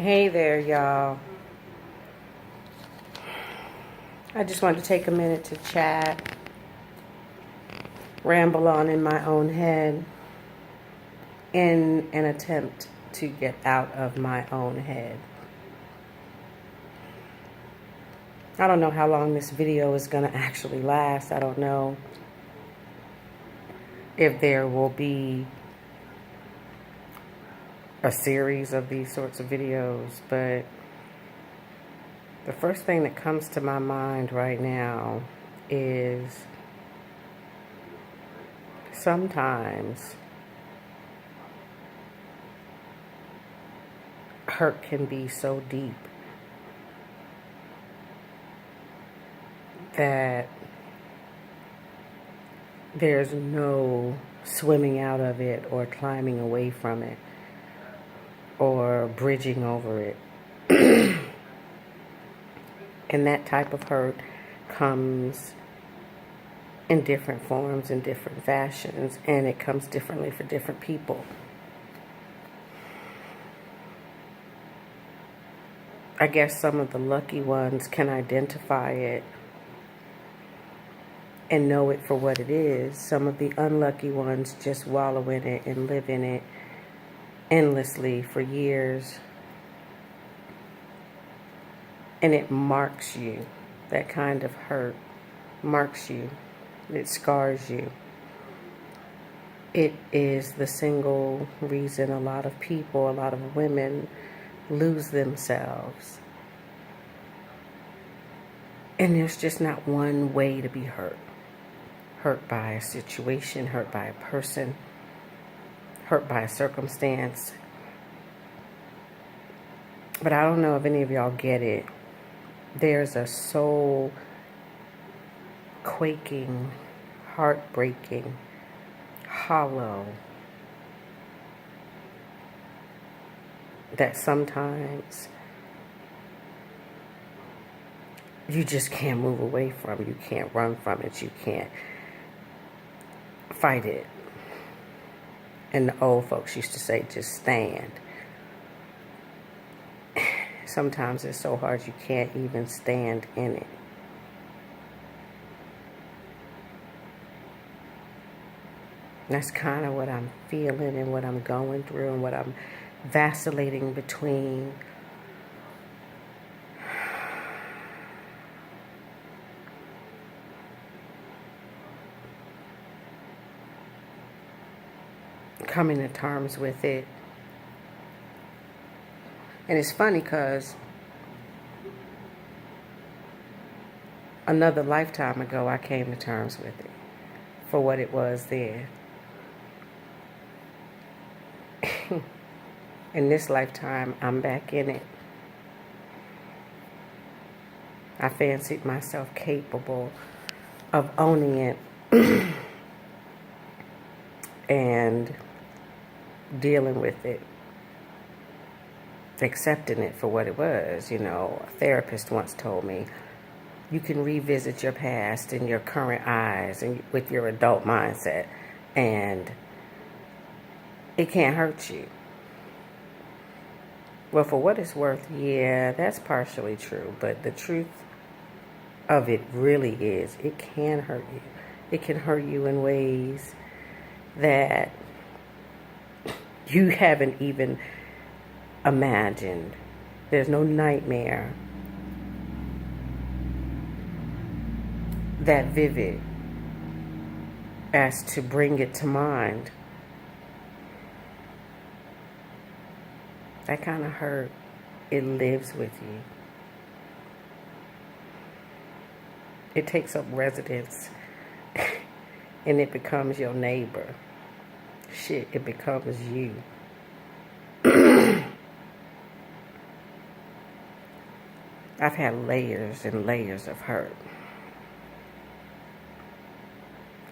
Hey there, y'all. I just wanted to take a minute to chat, ramble on in my own head in an attempt to get out of my own head. I don't know how long this video is going to actually last. I don't know if there will be a series of these sorts of videos, but the first thing that comes to my mind right now is sometimes hurt can be so deep that there's no swimming out of it or climbing away from it or bridging over it. And that type of hurt comes in different forms, in different fashions, and it comes differently for different people. I guess some of the lucky ones can identify it and know it for what it is. Some of the unlucky ones just wallow in it and live in it endlessly for years. And it marks you. That kind of hurt marks you. It scars you. It is the single reason a lot of people, a lot of women lose themselves. And there's just not one way to be hurt. Hurt by a situation, hurt by a person, hurt by a circumstance. But I don't know if any of y'all get it. There's a soul quaking, heartbreaking, hollow that sometimes you just can't move away from. You can't run from it. You can't fight it. And the old folks used to say, just stand. Sometimes it's so hard you can't even stand in it. That's kind of what I'm feeling and what I'm going through and what I'm vacillating between. Coming to terms with it. And it's funny because another lifetime ago I came to terms with it for what it was then. In this lifetime, I'm back in it. I fancied myself capable of owning it and dealing with it, accepting it for what it was. You know, a therapist once told me, you can revisit your past in your current eyes and with your adult mindset, and it can't hurt you. Well, for what it's worth, yeah, that's partially true. But the truth of it really is, it can hurt you. It can hurt you in ways that you haven't even imagined. There's no nightmare that vivid as to bring it to mind. That kind of hurt, it lives with you. It takes up residence and it becomes your neighbor. Shit, it becomes you. I've had layers and layers of hurt.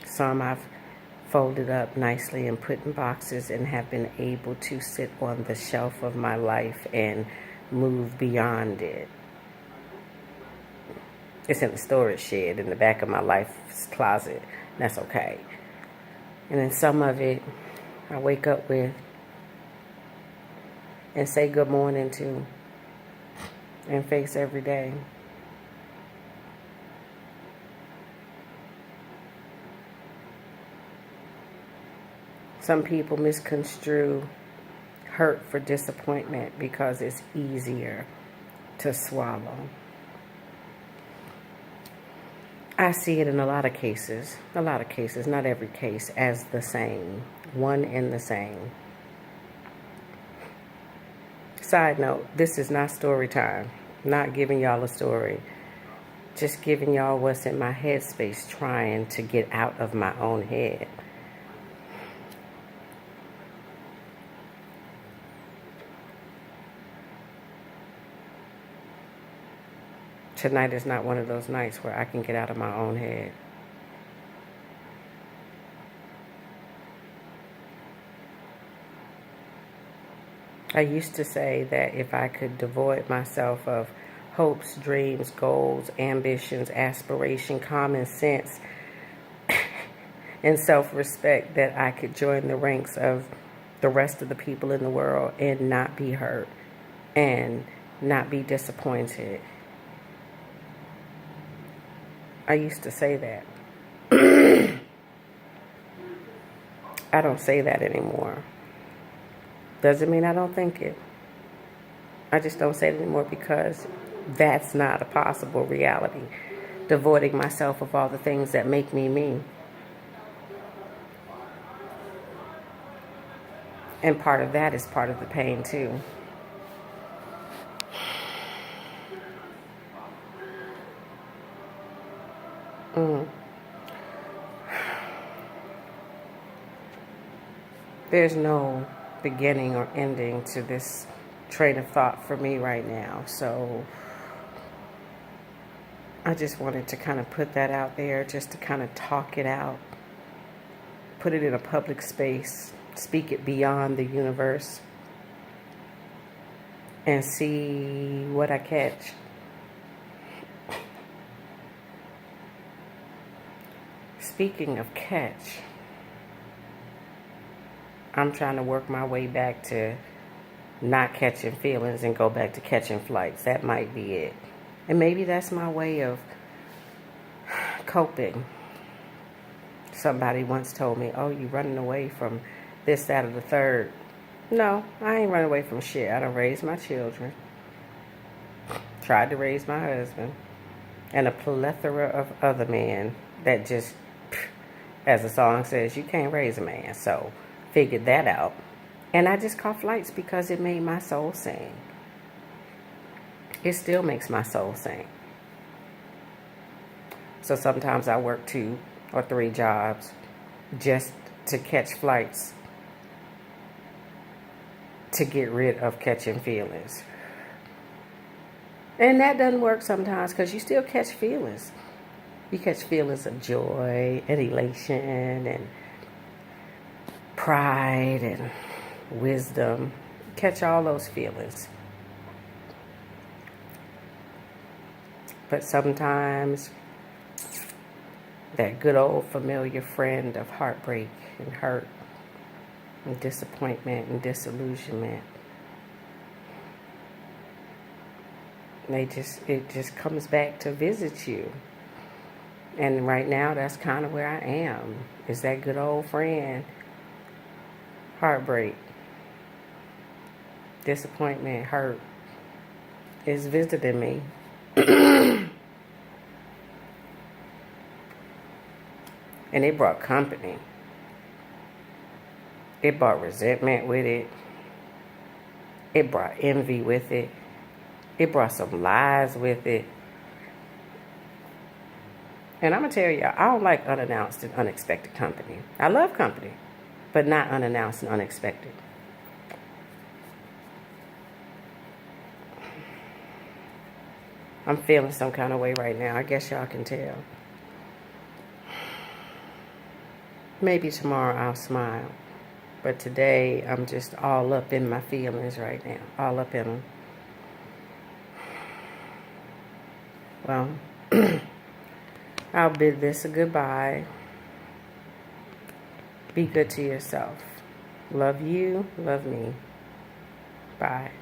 Some I've folded up nicely and put in boxes and have been able to sit on the shelf of my life and move beyond it. It's in the storage shed in the back of my life's closet. That's okay. And then some of it I wake up with and say good morning to and face every day. Some people misconstrue hurt for disappointment because it's easier to swallow. I see it in a lot of cases, not every case, as the same, one and the same. Side note, this is not story time. Not giving y'all a story. Just giving y'all what's in my headspace, trying to get out of my own head. Tonight is not one of those nights where I can get out of my own head. I used to say that if I could devoid myself of hopes, dreams, goals, ambitions, aspiration, common sense, and self-respect, that I could join the ranks of the rest of the people in the world and not be hurt and not be disappointed. I used to say that. I don't say that anymore. Doesn't mean I don't think it. I just don't say it anymore because that's not a possible reality. Devoiding myself of all the things that make me me. And part of that is part of the pain too. There's no beginning or ending to this train of thought for me right now. So I just wanted to kind of put that out there, just to kind of talk it out, put it in a public space, speak it beyond the universe, and see what I catch. Speaking of catch, I'm trying to work my way back to not catching feelings and go back to catching flights. That might be it. And maybe that's my way of coping. Somebody once told me, oh, you running away from this, that, or the third. No, I ain't running away from shit. I done raised my children. Tried to raise my husband. And a plethora of other men that just, as the song says, you can't raise a man. So figured that out. And I just caught flights because it made my soul sing. It still makes my soul sing. So sometimes I work 2 or 3 jobs just to catch flights, to get rid of catching feelings. And that doesn't work sometimes because you still catch feelings. You catch feelings of joy and elation and pride and wisdom. Catch all those feelings. But sometimes that good old familiar friend of heartbreak and hurt and disappointment and disillusionment, it just comes back to visit you. And right now that's kind of where I am. Is that good old friend. Heartbreak, disappointment, hurt is visiting me. And it brought company. It brought resentment with it. It brought envy with it. It brought some lies with it. And I'm going to tell you, I don't like unannounced and unexpected company. I love company, but not unannounced and unexpected. I'm feeling some kind of way right now. I guess y'all can tell. Maybe tomorrow I'll smile. But today I'm just all up in my feelings right now. All up in them. Well, I'll bid this a goodbye. Be good to yourself. Love you. Love me. Bye.